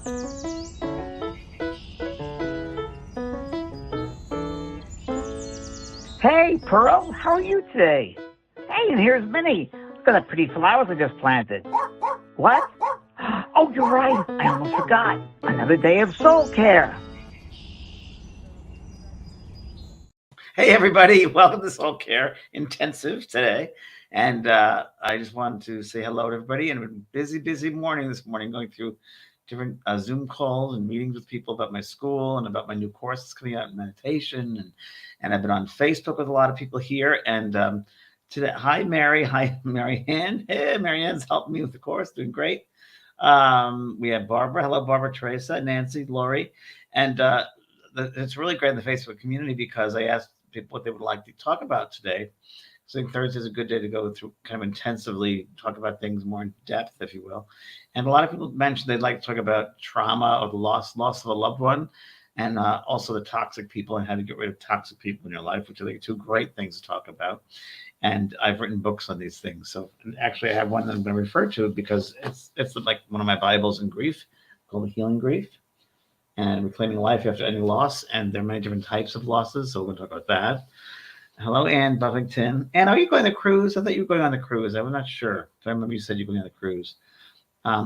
Hey, Pearl, how are you today? Hey, and here's Minnie. Look at the pretty flowers I just planted. What? Oh, you're right. I almost forgot. Another day of soul care. Hey, everybody. Welcome to SoulCARE Intensive today. And I just wanted to say hello to everybody. And a busy morning this morning, going through different Zoom calls and meetings with people about my school and about my new courses coming out in meditation. And I've been on Facebook with a lot of people here. And today, hi, Mary. Hi, Marianne. Hey, Marianne's helping me with the course, doing great. We have Barbara. Hello, Barbara, Teresa, Nancy, Lori. And it's really great in the Facebook community because I asked people what they would like to talk about today. So I think Thursday is a good day to go through kind of intensively talk about things more in depth, if you will. And a lot of people mentioned they'd like to talk about trauma or the loss of a loved one, and also the toxic people and how to get rid of toxic people in your life, which I think are two great things to talk about. And I've written books on these things. So actually, I have one that I'm going to refer to because it's like one of my Bibles in grief, called Healing Grief and Reclaiming Life After Any Loss. And there are many different types of losses, so we're going to talk about that. Hello, Ann Buffington. Ann, are you going on the cruise? I thought you were going on the cruise. I was not sure. I remember you said you were going on the cruise.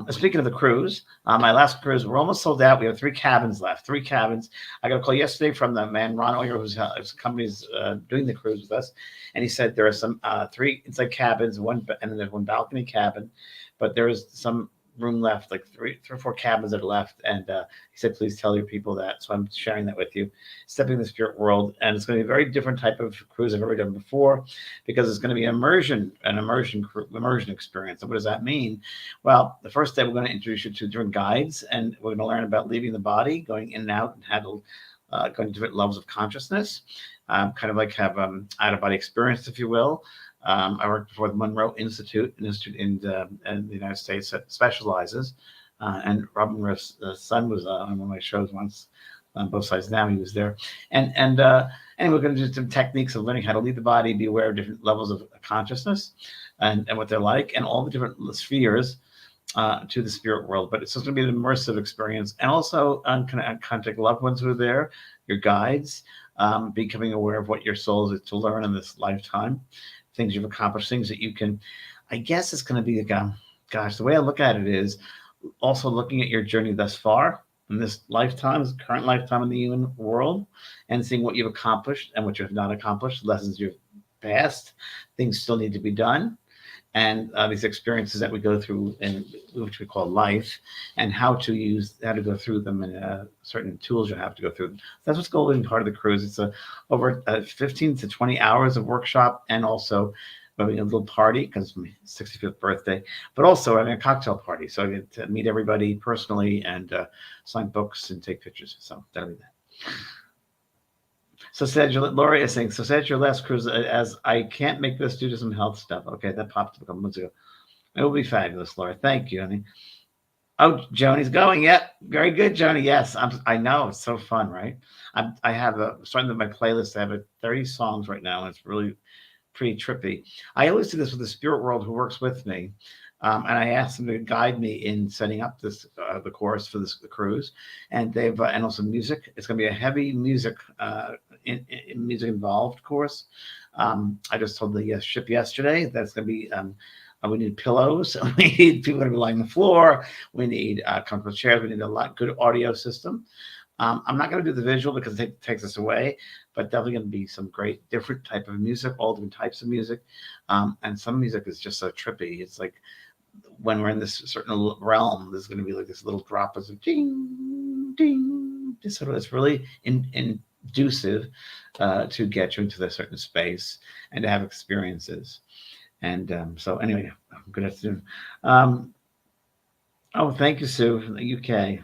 Speaking of the cruise, my last cruise, we're almost sold out. We have 3 cabins left. 3 cabins. I got a call yesterday from the man, Ron Oyer, whose company's doing the cruise with us. And he said there are some 3 inside cabins, and then there's 1 balcony cabin. But there is some room left, like 3 or 4 cabins that are left. And he said, please tell your people that. So I'm sharing that with you. Stepping in the spirit world. And it's going to be a very different type of cruise I've ever done before, because it's going to be an immersion experience. And what does that mean? Well, the first day we're going to introduce you to different guides, and we're going to learn about leaving the body, going in and out, and how to go to different levels of consciousness, kind of like have out-of-body experience, if you will. I worked for the Monroe Institute, an institute in the United States that specializes. And Robin Riff's son was on one of my shows once, on both sides now. He was there. And we're going to do some techniques of learning how to leave the body, be aware of different levels of consciousness and what they're like, and all the different spheres to the spirit world. But it's just going to be an immersive experience. And also contact loved ones who are there, your guides, becoming aware of what your soul is to learn in this lifetime, things you've accomplished, things that you can, I guess it's going to be gosh, the way I look at it is also looking at your journey thus far in this lifetime, this current lifetime in the human world, and seeing what you've accomplished and what you have not accomplished, lessons you've passed, things still need to be done, and these experiences that we go through, in which we call life, and how to go through them, and certain tools you have to go through. That's what's going to be part of the cruise. It's over 15 to 20 hours of workshop, and also having a little party because it's my 65th birthday, but also having a cocktail party. So I get to meet everybody personally and sign books and take pictures. So that'll be that. So said Lori is saying, so said your last cruise, as I can't make this due to some health stuff. Okay, that popped up a couple months ago. It will be fabulous, Laura. Thank you, honey. Oh, Joni's going. Yep, very good, Joni. Yes, I know, it's so fun, right? I have starting with my playlist. I have 30 songs right now, and it's really pretty trippy. I always do this with the spirit world who works with me. And I asked them to guide me in setting up this the course for the cruise, and they've and also music. It's going to be a heavy music music involved course. I just told the ship yesterday that's going to be. We need pillows. We need people going to be lying on the floor. We need comfortable chairs. We need a good audio system. I'm not going to do the visual because it takes us away, but definitely going to be some great different type of music, all different types of music, and some music is just so trippy. It's like when we're in this certain realm, there's going to be like this little drop of ding, ding. It's really inducive to get you into a certain space and to have experiences. And so anyway, good afternoon. Oh, thank you, Sue, from the UK.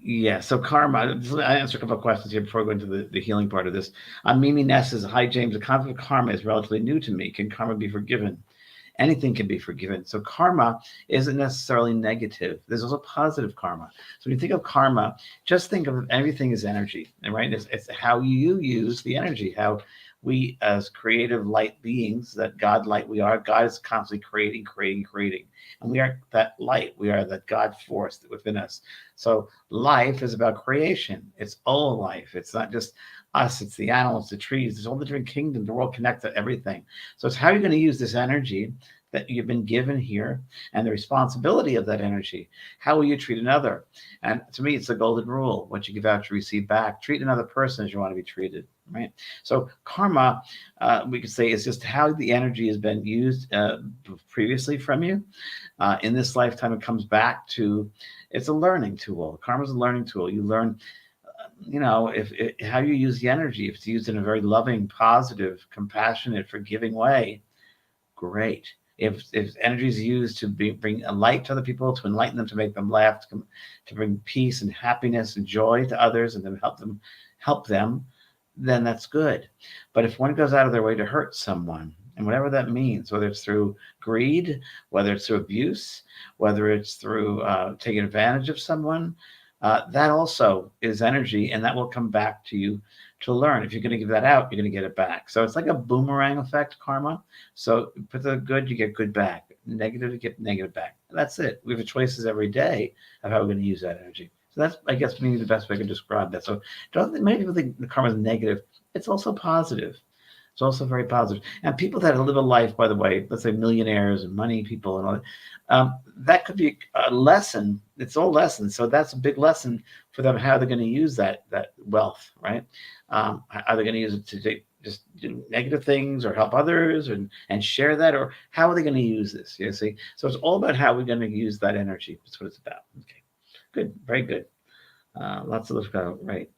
Yeah, so karma, I answer a couple of questions here before I go into the healing part of this. Mimi Ness says, hi, James, the concept of karma is relatively new to me. Can karma be forgiven? Anything can be forgiven. So karma isn't necessarily negative. There's also positive karma. So when you think of karma, just think of everything as energy, right? It's how you use the energy, how we as creative light beings, that God light we are, God is constantly creating. And we are that light. We are that God force within us. So life is about creation. It's all life. It's not just us, it's the animals, the trees, there's all the different kingdoms, the world connected to everything. So it's how you're going to use this energy that you've been given here and the responsibility of that energy. How will you treat another? And to me, it's the golden rule. What you give out, you receive back. Treat another person as you want to be treated, right? So karma, we could say, is just how the energy has been used previously from you. In this lifetime, it comes back to, it's a learning tool. Karma is a learning tool. You learn, if how you use the energy. If it's used in a very loving, positive, compassionate, forgiving way, great. If energy is used to bring a light to other people, to enlighten them, to make them laugh, to bring peace and happiness and joy to others, and then help them, then that's good. But if one goes out of their way to hurt someone, and whatever that means, whether it's through greed, whether it's through abuse, whether it's through taking advantage of someone, that also is energy, and that will come back to you to learn. If you're going to give that out, you're going to get it back. So it's like a boomerang effect, karma. So put the good, you get good back. Negative, you get negative back. That's it. We have choices every day of how we're going to use that energy. So that's, I guess, maybe the best way I can describe that. So don't think, many people think the karma is negative. It's also positive. It's also very positive. And people that live a life, by the way, let's say millionaires and money people and all that, that could be a lesson. It's all lessons. So that's a big lesson for them, how they're going to use that wealth, right? Are they going to use it to just do negative things or help others and share that? Or how are they going to use this? You see? So it's all about how we're going to use that energy. That's what it's about. Okay, good. Very good. Lots of those go, right.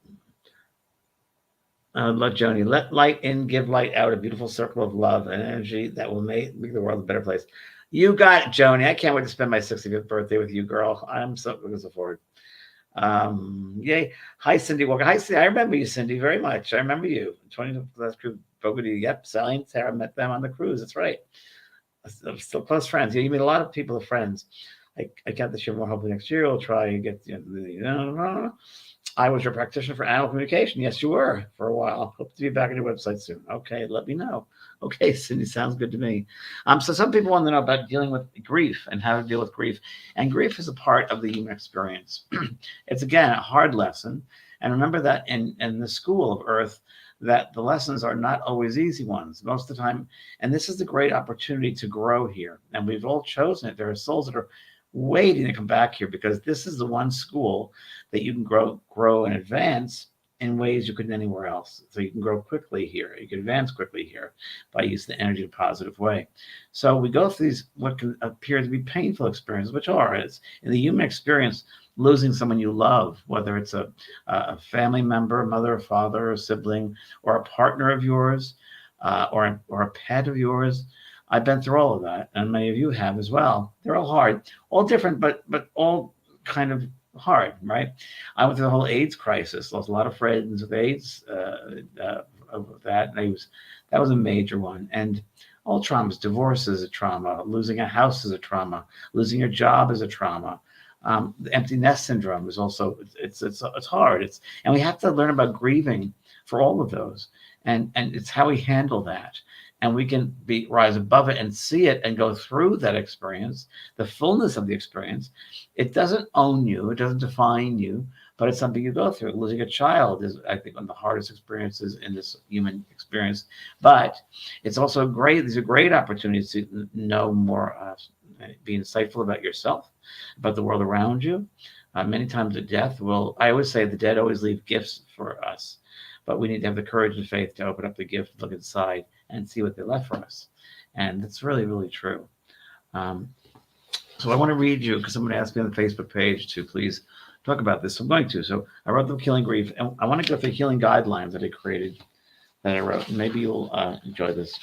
Love Joni. Let light in, give light out, a beautiful circle of love and energy that will make the world a better place. You got it, Joni. I can't wait to spend my 65th birthday with you, girl. I'm so looking forward. Yay. Hi, Cindy Walker. Hi, Cindy. I remember you, Cindy, very much. I remember you. 20 last crew, Bogota. Yep. Sally and Sarah met them on the cruise. That's right. I'm still close friends. Yeah, you meet a lot of people as friends. I got this year more. Hopefully next year we'll try and get, I was your practitioner for animal communication. Yes, you were for a while. Hope to be back on your website soon. Okay, let me know. Okay, Cindy, sounds good to me. So some people want to know about dealing with grief and how to deal with grief. And grief is a part of the human experience. It's, again, a hard lesson. And remember that in the school of Earth, that the lessons are not always easy ones most of the time. And this is the great opportunity to grow here. And we've all chosen it. There are souls that are waiting to come back here, because this is the one school that you can grow and advance in ways you couldn't anywhere else. So you can grow quickly here. You can advance quickly here by using the energy in a positive way. So we go through these, what can appear to be painful experiences, which are, it's in the human experience, losing someone you love, whether it's a family member, mother, father, or sibling, or a partner of yours, or a pet of yours. I've been through all of that, and many of you have as well. They're all hard, all different, but all kind of hard, right? I went through the whole AIDS crisis. Lost a lot of friends with AIDS of that. And that was a major one. And all traumas. Divorce is a trauma. Losing a house is a trauma. Losing your job is a trauma. The empty nest syndrome is also, it's hard. And we have to learn about grieving for all of those, and it's how we handle that. And we can rise above it and see it and go through that experience, the fullness of the experience. It doesn't own you. It doesn't define you, but it's something you go through. Losing a child is, I think, one of the hardest experiences in this human experience. But it's also these are great opportunities to know more, be insightful about yourself, about the world around you. Many times I always say the dead always leave gifts for us, but we need to have the courage and faith to open up the gift, look inside, and see what they left for us. And that's really, really true. So I want to read you, because someone asked me on the Facebook page to please talk about this. So I'm going to. So I wrote the Healing Grief, and I want to go through healing guidelines that I created, that I wrote. And maybe you'll enjoy this.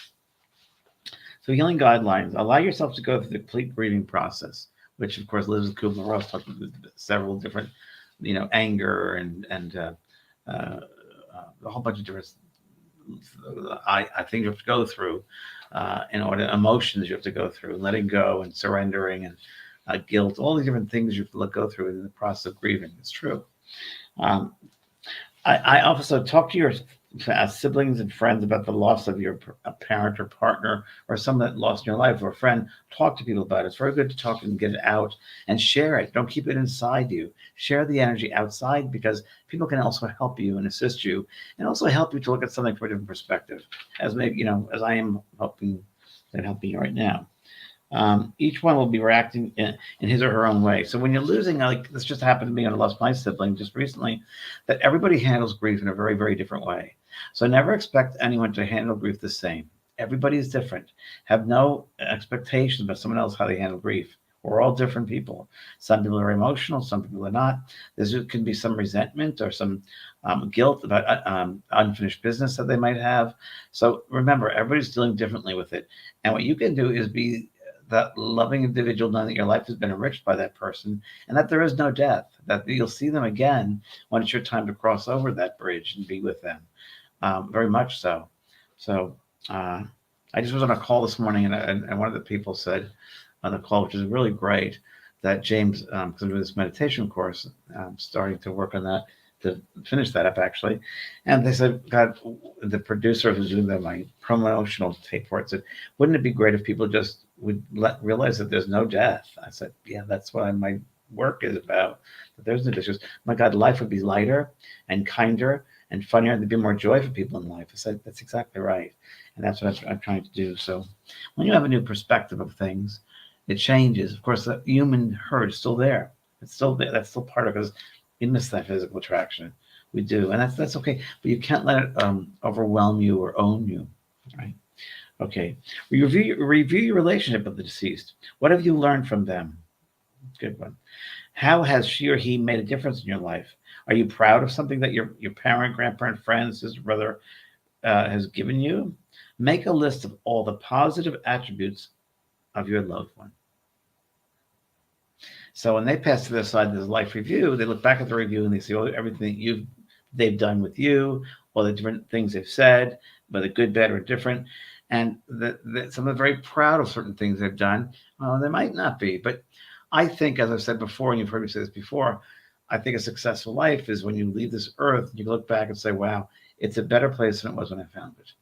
So healing guidelines. Allow yourself to go through the complete grieving process, which, of course, Liz Kubler-Ross talked about several different, anger and a whole bunch of different I think you have to go through in order, emotions you have to go through, letting go and surrendering and guilt, all these different things you have to go through in the process of grieving. It's true. I also talk to your siblings and friends about the loss of your parent or partner or someone that lost in your life or a friend. Talk to people about it. It's very good to talk and get it out and share it. Don't keep it inside you. Share the energy outside, because people can also help you and assist you, and also help you to look at something from a different perspective, as maybe, as I am helping you right now. Each one will be reacting in his or her own way. So when you're losing, like this just happened to me when I lost my sibling just recently, that everybody handles grief in a very, very different way. So never expect anyone to handle grief the same. Everybody is different. Have no expectations about someone else, how they handle grief. We're all different people. Some people are emotional, some people are not. There can be some resentment or some guilt about unfinished business that they might have. So remember, everybody's dealing differently with it. And what you can do is be that loving individual, knowing that your life has been enriched by that person, and that there is no death, that you'll see them again when it's your time to cross over that bridge and be with them. Very much so. So I just was on a call this morning, and one of the people said on the call, which is really great, that James, because I'm doing this meditation course, starting to work on that, to finish that up actually. And they said, God, the producer who's doing my promotional tape for it said, wouldn't it be great if people just would realize that there's no death? I said, yeah, that's what my work is about. That there's no death. My God, life would be lighter and kinder and funnier, and there'd be more joy for people in life. I said, that's exactly right. And that's what I'm trying to do. So when you have a new perspective of things, it changes. Of course, the human hurt is still there. It's still there. That's still part of it, because we miss that physical attraction. We do. And that's okay. But you can't let it overwhelm you or own you. Right? Okay. Review your relationship with the deceased. What have you learned from them? Good one. How has she or he made a difference in your life? Are you proud of something that your parent, grandparent, friends, sister, brother has given you? Make a list of all the positive attributes of your loved one. So when they pass to their side of this life review, they look back at the review and they see everything they've done with you, all the different things they've said, whether good, bad, or different. And some are very proud of certain things they've done. Well, they might not be, but I think, as I've said before, and you've heard me say this before, I think a successful life is when you leave this earth, you look back and say, wow, it's a better place than it was when I found it.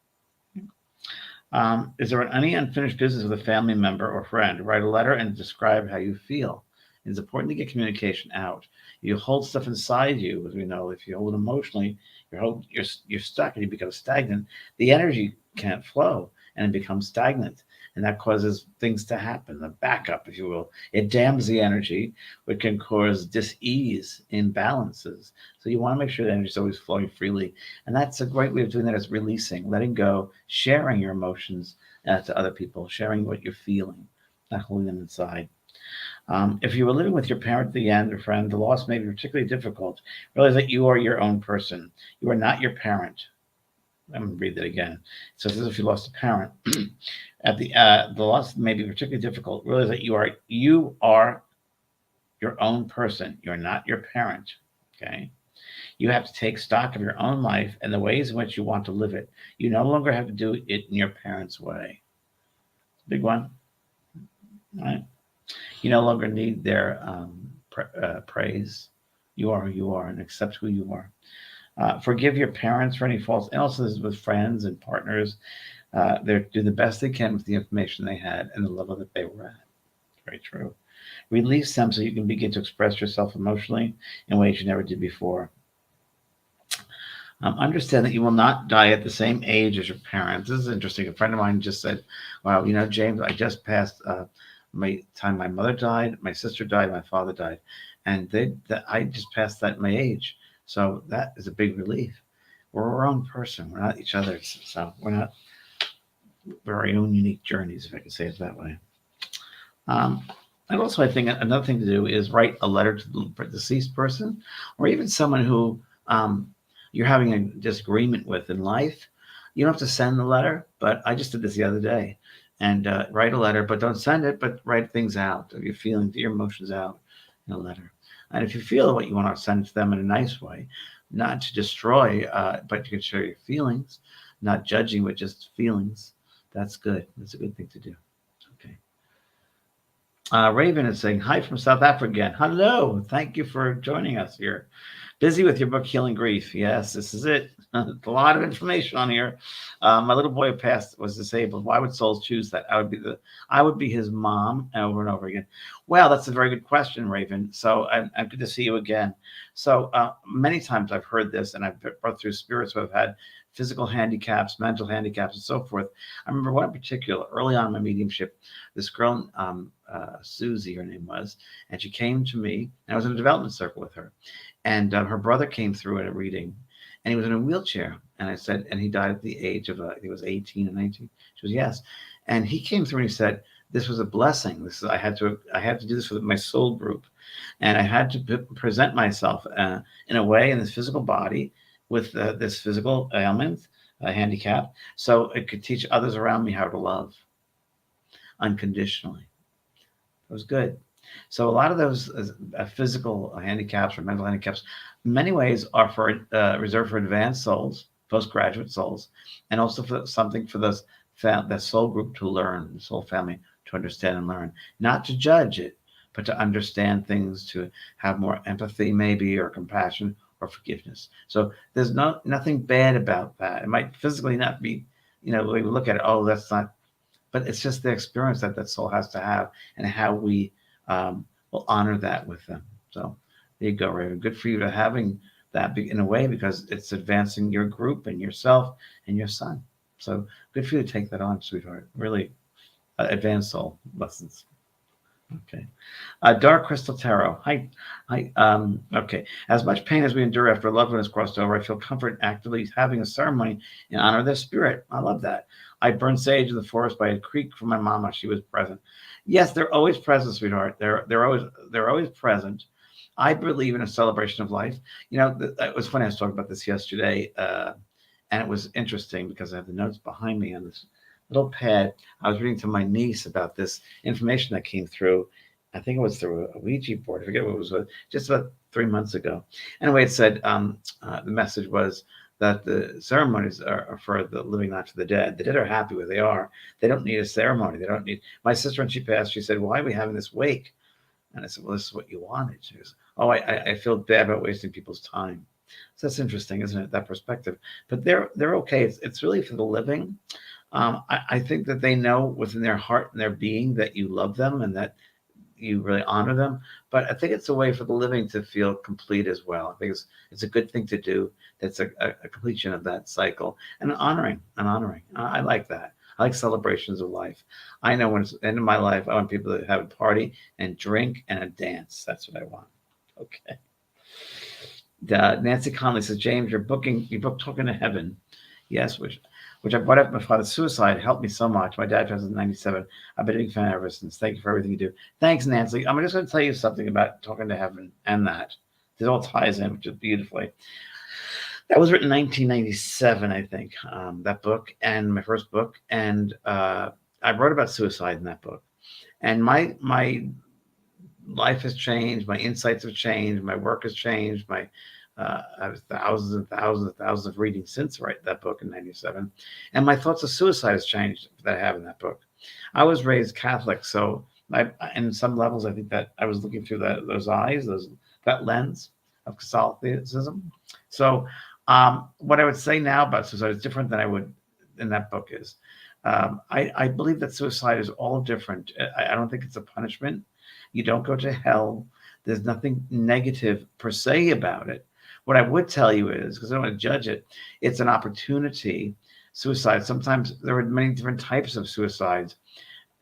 Is there any unfinished business with a family member or friend? Write a letter and describe how you feel. It's important to get communication out. You hold stuff inside you, as we know. If you hold it emotionally, you're stuck and you become stagnant. The energy can't flow and it becomes stagnant, and that causes things to happen. The backup, if you will, it dams the energy, which can cause dis-ease, imbalances. So you want to make sure the energy is always flowing freely, and that's a great way of doing that, is releasing, letting go, sharing your emotions to other people, sharing what you're feeling, not holding them inside. If you were living with your parent at the end or friend, the loss may be particularly difficult. Realize that you are your own person. You are not your parent. I'm going to read that again. It says, as if you lost a parent. At the loss may be particularly difficult. Realize that you are your own person. You're not your parent. Okay. You have to take stock of your own life and the ways in which you want to live it. You no longer have to do it in your parents' way. Big one. All right. You no longer need their praise. You are who you are, and accept who you are. Forgive your parents for any faults, and also this is with friends and partners. They're doing the best they can with the information they had and the level that they were at. Very true. Release them so you can begin to express yourself emotionally in ways you never did before. Understand that you will not die at the same age as your parents. This is interesting. A friend of mine just said, wow, James, I just passed my time. My mother died, my sister died, my father died, and I just passed that my age. So that is a big relief. We're our own person. We're not each other's. So we're our own unique journeys, if I can say it that way. And also, I think another thing to do is write a letter to the deceased person, or even someone who you're having a disagreement with in life. You don't have to send the letter, but I just did this the other day. And write a letter, but don't send it, but write things out of your feelings, your emotions out in a letter. And if you feel what you want to send it to them in a nice way, not to destroy, but you can share your feelings, not judging, but just feelings. That's good. That's a good thing to do. Okay. Raven is saying hi from South Africa again. Hello. Thank you for joining us here. Busy with your book, Healing Grief. Yes, this is it. A lot of information on here. My little boy who passed was disabled. Why would souls choose that? I would be his mom over and over again. Well, that's a very good question, Raven. So I'm good to see you again. So many times I've heard this, and I've brought through spirits who have had physical handicaps, mental handicaps, and so forth. I remember one in particular early on in my mediumship. This girl, Susie, her name was, and she came to me, and I was in a development circle with her. And her brother came through at a reading, and he was in a wheelchair. And I said, and he died at the age of, I think it was 18 or 19. She was, yes. And he came through and he said, this was a blessing. I had to do this with my soul group. And I had to present myself in a way in this physical body with this physical ailment, handicap, so it could teach others around me how to love unconditionally. It was good. So a lot of those physical handicaps or mental handicaps, in many ways, are for reserved for advanced souls, postgraduate souls, and also for something for that soul group to learn, the soul family to understand and learn, not to judge it, but to understand things, to have more empathy, maybe, or compassion or forgiveness. So there's nothing bad about that. It might physically not be, we look at it, oh, that's not, but it's just the experience that soul has to have, and how we will honor that with them. So there you go, Raven. Good for you to having that in a way, because it's advancing your group and yourself and your son. So good for you to take that on, sweetheart. Really advanced soul lessons. Okay. Dark Crystal Tarot. Hi. Hi. Okay. As much pain as we endure after a loved one has crossed over, I feel comfort actively having a ceremony in honor of their spirit. I love that. I burned sage in the forest by a creek for my mama. She was present. Yes, they're always present, sweetheart. They're always present. I believe in a celebration of life. It was funny. I was talking about this yesterday, and it was interesting because I have the notes behind me on this little pad. I was reading to my niece about this information that came through. I think it was through a Ouija board. I forget what it was, just about 3 months ago. Anyway, it said the message was that the ceremonies are for the living, not for the dead. The dead are happy where they are. They don't need a ceremony. They don't need. My sister, when she passed, she said, "Why are we having this wake?" And I said, "Well, this is what you wanted." She goes, "Oh, I feel bad about wasting people's time." So that's interesting, isn't it? That perspective. But they're okay. It's really for the living. I think that they know within their heart and their being that you love them and that you really honor them. But I think it's a way for the living to feel complete as well. I think it's a good thing to do. That's a completion of that cycle, and honoring. I like that. I like celebrations of life. I know when it's the end of my life, I want people to have a party and drink and a dance. That's what I want. Okay. Nancy Conley says, James, your book Talking to Heaven. Yes, which I brought up my father's suicide, helped me so much. My dad passed in 97. I've been a big fan ever since. Thank you for everything you do. Thanks, Nancy. I'm just going to tell you something about Talking to Heaven and that. This all ties in, which is beautifully. That was written in 1997, I think, that book, and my first book. And I wrote about suicide in that book. And my life has changed. My insights have changed. My work has changed. I have thousands and thousands and thousands of readings since I wrote that book in 97. And my thoughts of suicide has changed that I have in that book. I was raised Catholic, so in some levels, I think that I was looking through those eyes, that lens of Catholicism. So what I would say now about suicide is different than I would in that book is. I believe that suicide is all different. I don't think it's a punishment. You don't go to hell. There's nothing negative per se about it. What I would tell you is, because I don't want to judge it, it's an opportunity. Suicide, sometimes there are many different types of suicides.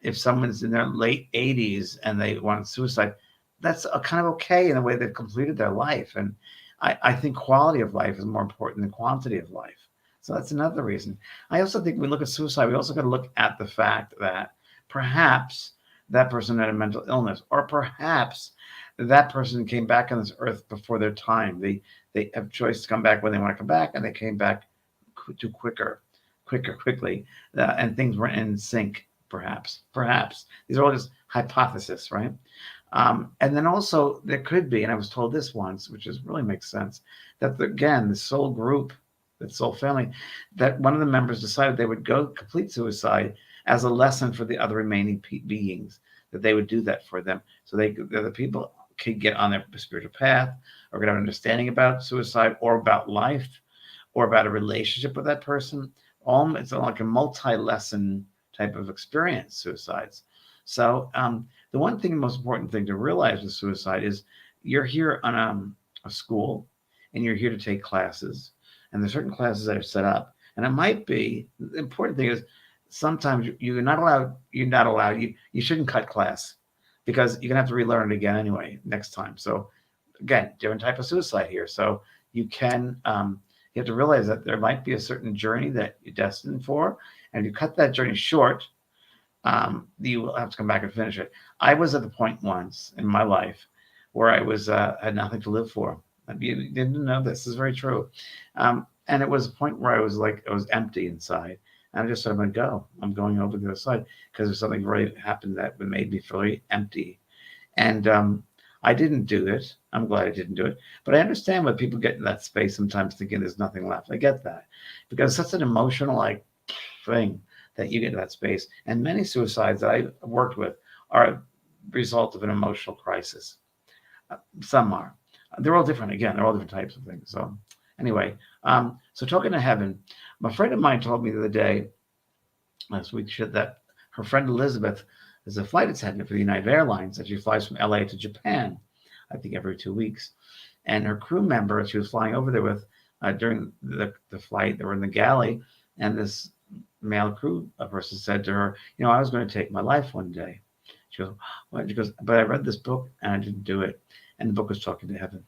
If someone's in their late 80s and they want suicide, that's kind of okay in the way they've completed their life. And I think quality of life is more important than quantity of life. So that's another reason. I also think when we look at suicide, we also got to look at the fact that perhaps that person had a mental illness, or perhaps that person came back on this earth before their time. They have choice to come back when they want to come back, and they came back too quickly, and things were in sync. Perhaps these are all just hypotheses, right? And then also there could be, and I was told this once, which really makes sense, that the soul group, the soul family, that one of the members decided they would go complete suicide as a lesson for the other remaining beings. that they would do that for them, so the people could get on their spiritual path, or get an understanding about suicide, or about life, or about a relationship with that person. All it's like a multi-lesson type of experience, suicides. So the one thing, the most important thing to realize with suicide is you're here on a school, and you're here to take classes, and there's certain classes that are set up, and it might be, the important thing is sometimes you're not allowed. You shouldn't cut class, because you're gonna have to relearn it again anyway next time. So again, different type of suicide here. So you can you have to realize that there might be a certain journey that you're destined for, and if you cut that journey short, you will have to come back and finish it. I was at the point once in my life where I was had nothing to live for. You didn't know this is very true, and it was a point where I was empty inside, and I just said, I'm going to go. I'm going over to the other side, because there's something really happened that made me feel very empty, and I didn't do it. I'm glad I didn't do it, but I understand why people get in that space sometimes, thinking there's nothing left. I get that, because it's such an emotional thing that you get in that space. And many suicides that I've worked with are a result of an emotional crisis. Some are. They're all different. Again, they're all different types of things. So anyway, so talking to heaven, a friend of mine told me the other day, last week, that her friend Elizabeth is a flight attendant for the United Airlines, that she flies from LA to Japan, I think every 2 weeks. And her crew member she was flying over there with, during the flight, they were in the galley, and this male crew person said to her, I was going to take my life one day. She goes, what? She goes, but I read this book and I didn't do it. And the book was talking to heaven.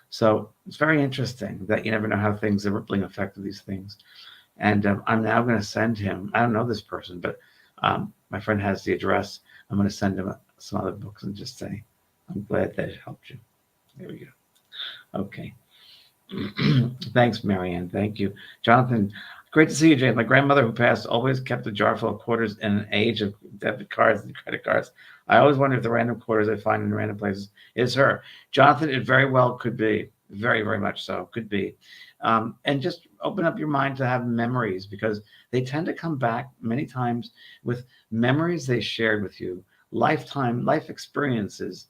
So it's very interesting that you never know how things, the rippling effect of these things. And I'm now going to send him, I don't know this person, but my friend has the address. I'm going to send him some other books and just say, I'm glad that it helped you. There we go. Okay. Thanks, Marianne. Thank you. Jonathan, great to see you, James. My grandmother, who passed, always kept a jar full of quarters in an age of debit cards and credit cards. I always wonder if the random quarters I find in random places is her. Jonathan, it very well could be. Very, very much so. Could be. And just open up your mind to have memories, because they tend to come back many times with memories they shared with you, life experiences,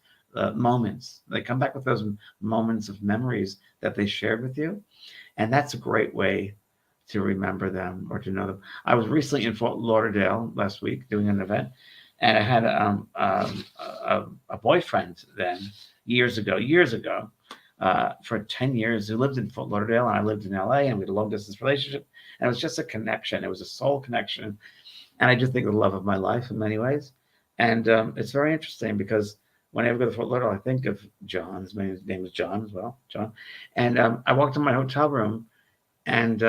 moments. They come back with those moments of memories that they shared with you. And that's a great way to remember them or to know them. I was recently in Fort Lauderdale last week doing an event, and I had a boyfriend then years ago, for 10 years, who lived in Fort Lauderdale, and I lived in LA, and we had a long distance relationship. And it was just a connection. It was a soul connection. And I just think of the love of my life in many ways. And it's very interesting, because whenever I go to Fort Lauderdale, I think of John. His name was John as well, John. And I walked in my hotel room, and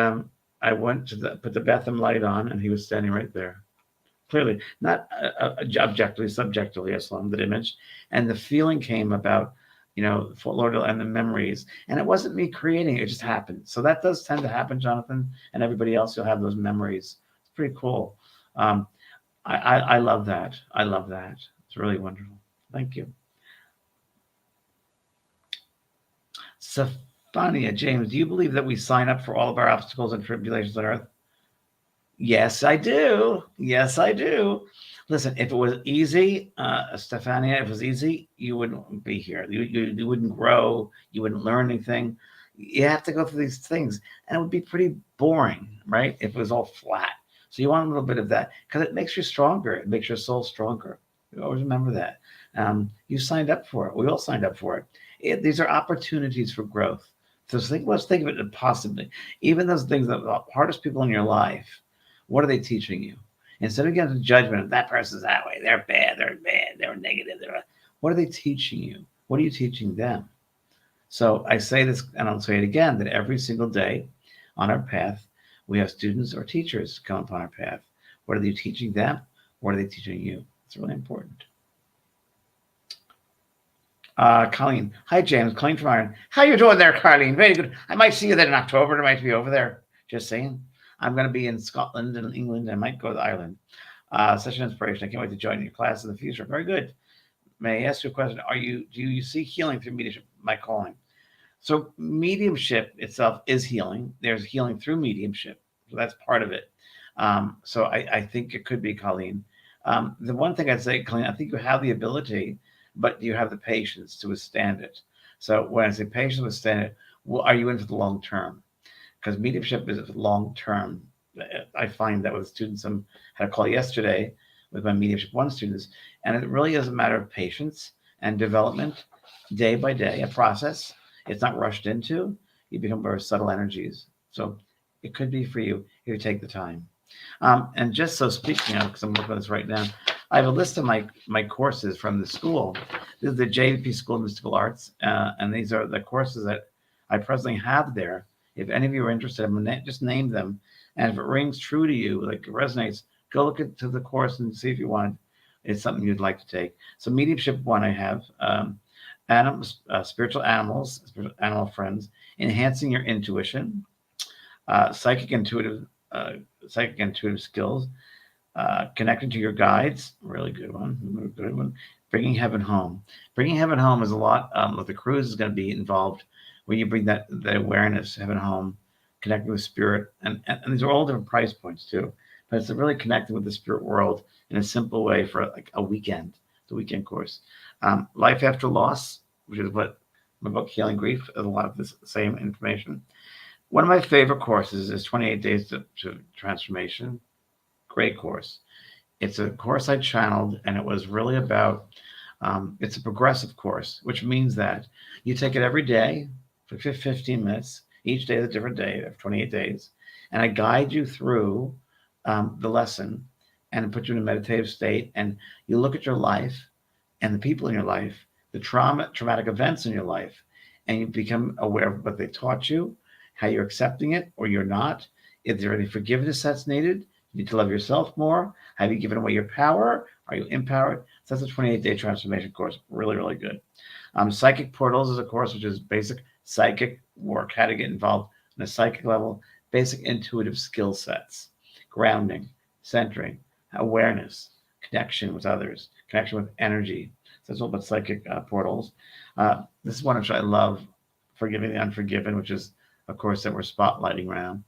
I went to put the bathroom light on, and he was standing right there. Clearly, not objectively, subjectively, I saw him, the image. And the feeling came about, Fort Lauderdale and the memories. And it wasn't me creating it, it just happened. So that does tend to happen, Jonathan, and everybody else. You'll have those memories. It's pretty cool. I love that. I love that. It's really wonderful. Thank you. Sophania, James, do you believe that we sign up for all of our obstacles and tribulations on earth? Yes, I do. Yes, I do. Listen, if it was easy, Stefania, if it was easy, you wouldn't be here. You wouldn't grow. You wouldn't learn anything. You have to go through these things, and it would be pretty boring, right? If it was all flat. So you want a little bit of that, because it makes you stronger. It makes your soul stronger. You always remember that. You signed up for it. We all signed up for it. These are opportunities for growth. So let's think of it possibly. Even those things, that the hardest people in your life, what are they teaching you? Instead of getting to judgment of that person's that way, they're bad, they're negative. What are they teaching you? What are you teaching them? So I say this, and I'll say it again, that every single day on our path, we have students or teachers come upon our path. What are they teaching them? What are they teaching you? It's really important. Colleen. Hi, James. Colleen from Ireland. How you doing there, Colleen? Very good. I might see you then in October. I might be over there. Just saying. I'm going to be in Scotland and England. I might go to Ireland. Such an inspiration. I can't wait to join your class in the future. Very good. May I ask you a question? Do you see healing through mediumship? My calling. So mediumship itself is healing. There's healing through mediumship. So that's part of it. So I think it could be, Colleen. The one thing I'd say, Colleen, I think you have the ability, but you have the patience to withstand it. So when I say patience to withstand it, well, are you in for the long term? Because mediumship is long term. I find that with students, I had a call yesterday with my mediumship one students, and it really is a matter of patience and development, day by day, a process. It's not rushed into. You become very subtle energies. So it could be for you if you take the time. And just so speaking of, because I'm working on this right now, I have a list of my courses from the school. This is the JVP School of Mystical Arts, and these are the courses that I presently have there. If any of you are interested, I'm going to just name them. And if it rings true to you, like it resonates, go look into the course and see if you want it's something you'd like to take. So mediumship one, I have animals, spiritual animal friends, enhancing your intuition, uh, psychic intuitive uh, psychic intuitive skills, connected to your guides, really good one, good one. Bringing heaven home. Bringing heaven home is a lot. With the cruise is going to be involved when you bring that awareness, heaven home, connecting with spirit, and these are all different price points too. But it's really connecting with the spirit world in a simple way for like a weekend, the weekend course. Life after loss, which is what my book Healing Grief is a lot of this same information. One of my favorite courses is 28 Days to Transformation. Great course. It's a course I channeled, and it was really about. It's a progressive course, which means that you take it every day for 15 minutes. Each day is a different day of 28 days, and I guide you through the lesson and put you in a meditative state. And you look at your life and the people in your life, the traumatic events in your life, and you become aware of what they taught you, how you're accepting it or you're not. Is there any forgiveness that's needed? You need to love yourself more. Have you given away your power? Are you empowered? So that's a 28-day transformation course. Really, really good. Psychic Portals is a course which is basic psychic work, how to get involved on a psychic level, basic intuitive skill sets, grounding, centering, awareness, connection with others, connection with energy. So it's all about psychic portals. This is one which I love, Forgiving the Unforgiven, which is a course that we're spotlighting around.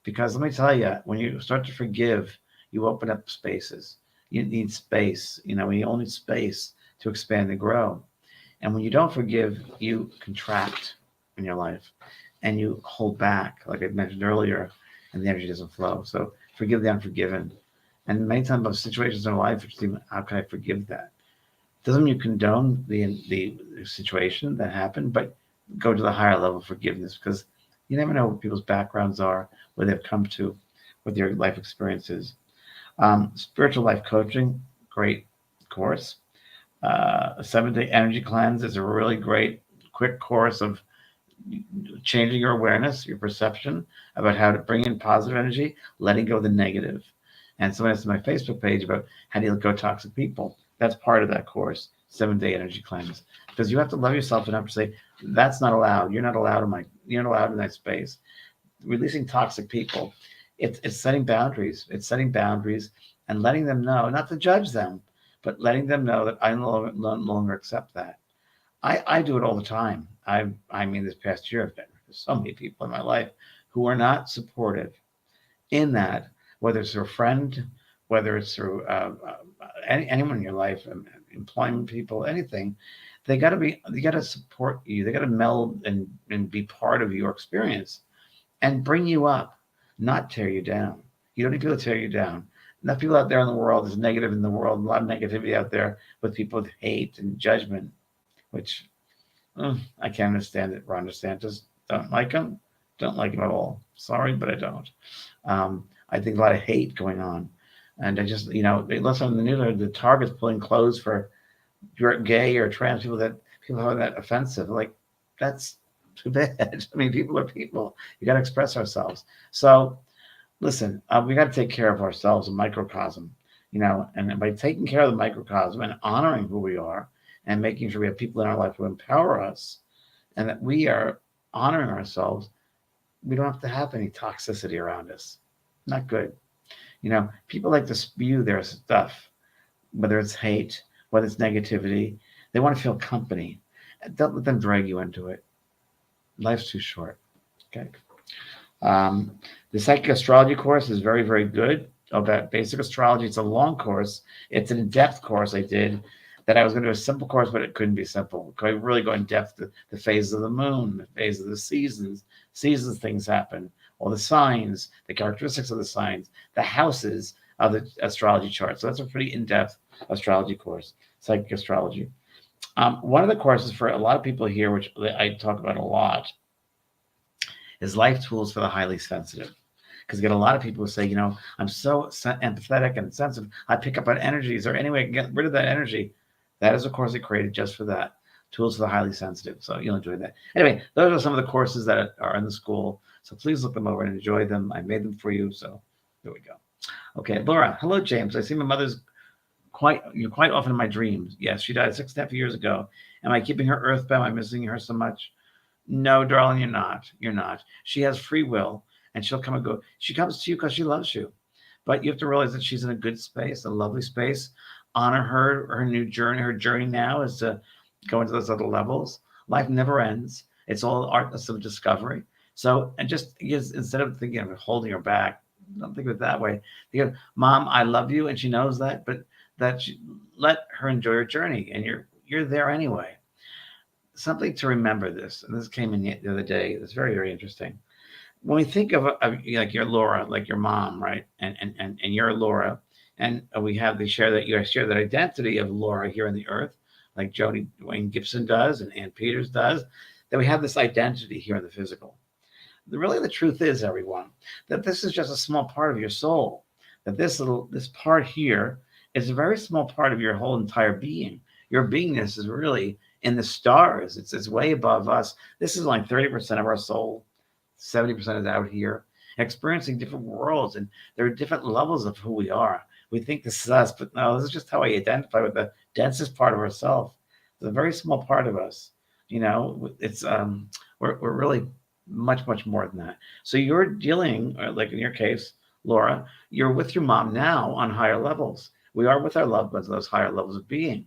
Because let me tell you, when you start to forgive, you open up spaces. You need space. We all need space to expand and grow. And when you don't forgive, you contract in your life and you hold back, like I mentioned earlier, and the energy doesn't flow. So forgive the unforgiven. And many times those situations in our life, which seem, how can I forgive that? Doesn't mean you condone the situation that happened, but go to the higher level of forgiveness, because you never know what people's backgrounds are, where they've come to, what their life experiences. Spiritual life coaching, great course. A 7-day energy cleanse is a really great, quick course of changing your awareness, your perception about how to bring in positive energy, letting go of the negative. And someone asked my Facebook page about how do you let go of toxic people. That's part of that course, 7-day energy cleanse. Because you have to love yourself enough to say, that's not allowed. You're not allowed in that space. Releasing toxic people, it's setting boundaries. It's setting boundaries and letting them know, not to judge them, but letting them know that I no longer accept that. I do it all the time. I mean, this past year, I've met so many people in my life who are not supportive in that, whether it's through a friend, whether it's through anyone in your life, employment people, anything. They got to support you. They got to meld and be part of your experience and bring you up, not tear you down. You don't need people to tear you down. Enough people out there in the world, there's negative in the world, a lot of negativity out there with people with hate and judgment, which I can't understand it. Ron DeSantis, don't like him. Don't like him at all. Sorry, but I don't. I think a lot of hate going on. And I just, listen on the news, the Target's pulling clothes for gay or trans people that people find that offensive. Like, that's too bad. I mean, people are people. You got to express ourselves. So, listen, we got to take care of ourselves, a microcosm, and by taking care of the microcosm and honoring who we are and making sure we have people in our life who empower us and that we are honoring ourselves, we don't have to have any toxicity around us. Not good. People like to spew their stuff, whether it's hate, whether it's negativity. They want to feel company. Don't let them drag you into it. Life's too short. Okay. The psychic astrology course is very, very good. of that basic astrology. It's a long course. It's an in-depth course I did that I was going to do a simple course, but it couldn't be simple. I really go in depth to the phases of the moon, the phase of the seasons. Seasons things happen, all the signs, the characteristics of the signs, the houses of the astrology chart. So that's a pretty in-depth astrology course, psychic astrology. One of the courses for a lot of people here, which I talk about a lot, is life tools for the highly sensitive. Because you get a lot of people who say, I'm so empathetic and sensitive, I pick up on energies, or anyway, I can get rid of that energy. That is a course I created just for that. Tools for the highly sensitive. So you'll enjoy that. Anyway, those are some of the courses that are in the school. So please look them over and enjoy them. I made them for you. So there we go. Okay, Laura. Hello, James. I see my mother's quite often in my dreams. Yes, she died 6.5 years ago. Am I keeping her earthbound? Am I missing her so much? No, darling, you're not. You're not. She has free will, and she'll come and go. She comes to you because she loves you. But you have to realize that she's in a good space, a lovely space. Honor her new journey. Her journey now is to go into those other levels. Life never ends. It's all art of discovery. So, and just instead of thinking of holding her back, don't think of it that way. Think of, Mom, I love you, and she knows that, but let her enjoy her journey, and you're there anyway. Something to remember this, and this came in the other day. It's very, very interesting. When we think of like your Laura, like your mom, right, and you're Laura, and we have you share that identity of Laura here on the earth, like Joni Wayne Gibson does, and Ann Peters does, that we have this identity here in the physical. Really, the truth is, everyone, that this is just a small part of your soul. That this part here is a very small part of your whole entire being. Your beingness is really in the stars. It's way above us. This is like 30% of our soul. 70% is out here, experiencing different worlds, and there are different levels of who we are. We think this is us, but no, this is just how we identify with the densest part of ourselves. It's a very small part of us. It's we're really much, much more than that. So you're dealing, like in your case, Laura, you're with your mom now on higher levels. We are with our loved ones, those higher levels of being.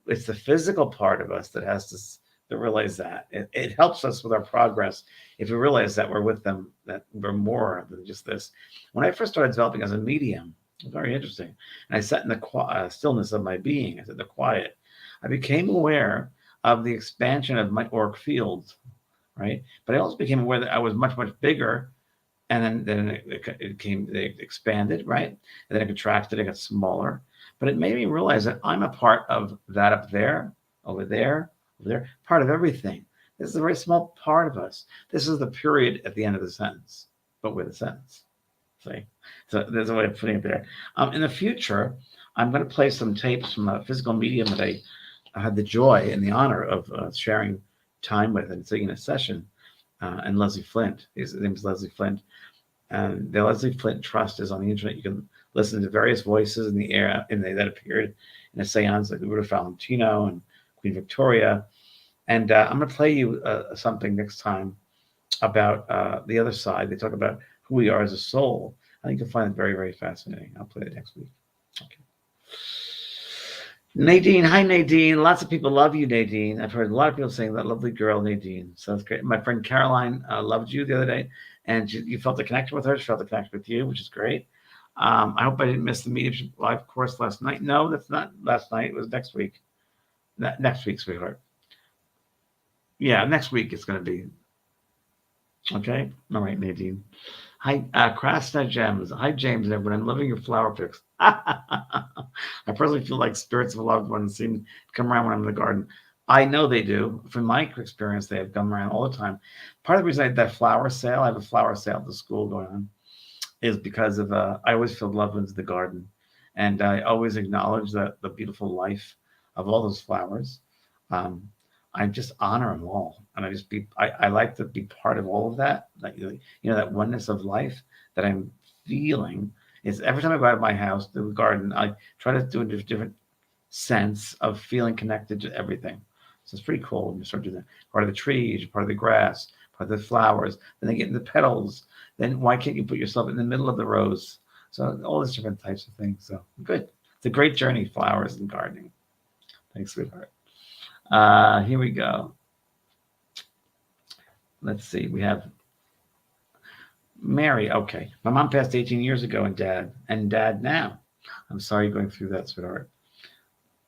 It's the physical part of us that has to realize that. It helps us with our progress if we realize that we're with them, that we're more than just this. When I first started developing as a medium, it was very interesting. And I sat in the stillness of my being. I said the quiet. I became aware of the expansion of my auric fields, right? But I also became aware that I was much, much bigger. And then they expanded, right? And then it contracted, it got smaller. But it made me realize that I'm a part of that up there, over there, part of everything. This is a very small part of us. This is the period at the end of the sentence, but with a sentence. See? So there's a way of putting it there. In the future, I'm going to play some tapes from a physical medium that I had the joy and the honor of sharing time with and sitting in a session. And Leslie Flint. His name is Leslie Flint. And the Leslie Flint Trust is on the internet. You can listen to various voices in the air that appeared in a seance like Roberta Valentino and Queen Victoria. And I'm going to play you something next time about the other side. They talk about who we are as a soul. I think you'll find it very, very fascinating. I'll play it next week. Okay. Nadine, hi Nadine. Lots of people love you, Nadine. I've heard a lot of people saying that lovely girl, Nadine. So that's great. My friend Caroline loved you the other day, and you felt the connection with her. She felt the connection with you, which is great. I hope I didn't miss the mediumship live course last night. No, that's not last night. It was next week. Next week, sweetheart. Yeah, next week it's going to be. Okay. All right, Nadine. Hi, Krasna Gems. Hi, James and everyone. I'm loving your flower pics. I personally feel like spirits of a loved one seem to come around when I'm in the garden. I know they do. From my experience, they have come around all the time. Part of the reason I had that flower sale, I have a flower sale at the school going on, is because of I always feel loved ones in the garden. And I always acknowledge the beautiful life of all those flowers. I just honor them all, and I like to be part of all of that. Like that oneness of life that I'm feeling is every time I go out of my house to the garden, I try to do a different sense of feeling connected to everything. So it's pretty cool when you start doing that. Part of the trees, part of the grass, part of the flowers. Then they get in the petals. Then why can't you put yourself in the middle of the rose? So all these different types of things. So good. It's a great journey, flowers and gardening. Thanks, sweetheart. Here we go. Let's see. We have Mary, okay. My mom passed 18 years ago, and dad now. I'm sorry you're going through that, sweetheart.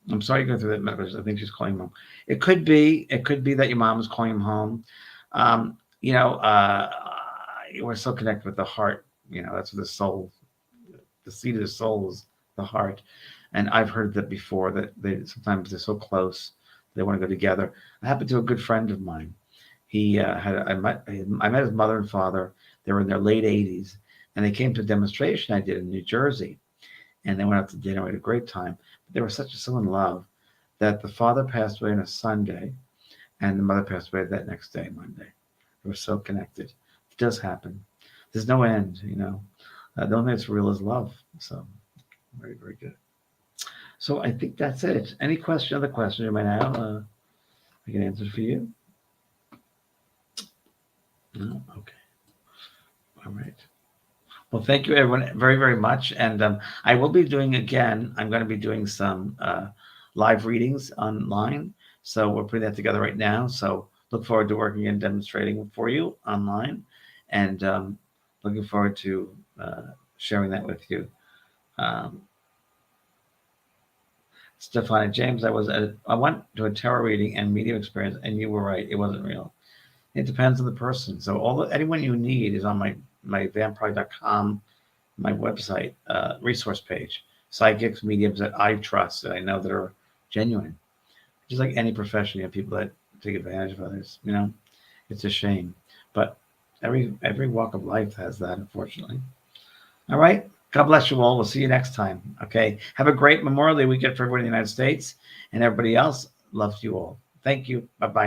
I'm sorry you're going through that medical. I think she's calling him home. It could be that your mom is calling him home. Um, you know, we're so connected with the heart. You know, that's what the soul, the seat of the soul is the heart. And I've heard that before that they sometimes they're so close, they want to go together. It happened to a good friend of mine. He I met his mother and father. They were in their late 80s, and they came to a demonstration I did in New Jersey, and they went out to dinner. We had a great time. But they were so in love that the father passed away on a Sunday, and the mother passed away that next day, Monday. They were so connected. It does happen. There's no end, you know. The only thing that's real is love. So very, very good. So I think that's it. Any other questions you might have? I can answer for you. No? Okay. All right. Well, thank you, everyone, very, very much. And I will be doing again, I'm going to be doing some live readings online. So we're putting that together right now. So look forward to working and demonstrating for you online. And looking forward to sharing that with you. Um, Stefani James, I went to a tarot reading and medium experience, and you were right, it wasn't real. It depends on the person. So anyone you need is on my vampire.com, my website resource page. Psychics, mediums that I trust, that I know that are genuine. Just like any profession, you have people that take advantage of others. You know, it's a shame, but every walk of life has that, unfortunately. All right. God bless you all. We'll see you next time. Okay. Have a great Memorial Day weekend for everybody in the United States, and everybody else loves you all. Thank you. Bye bye.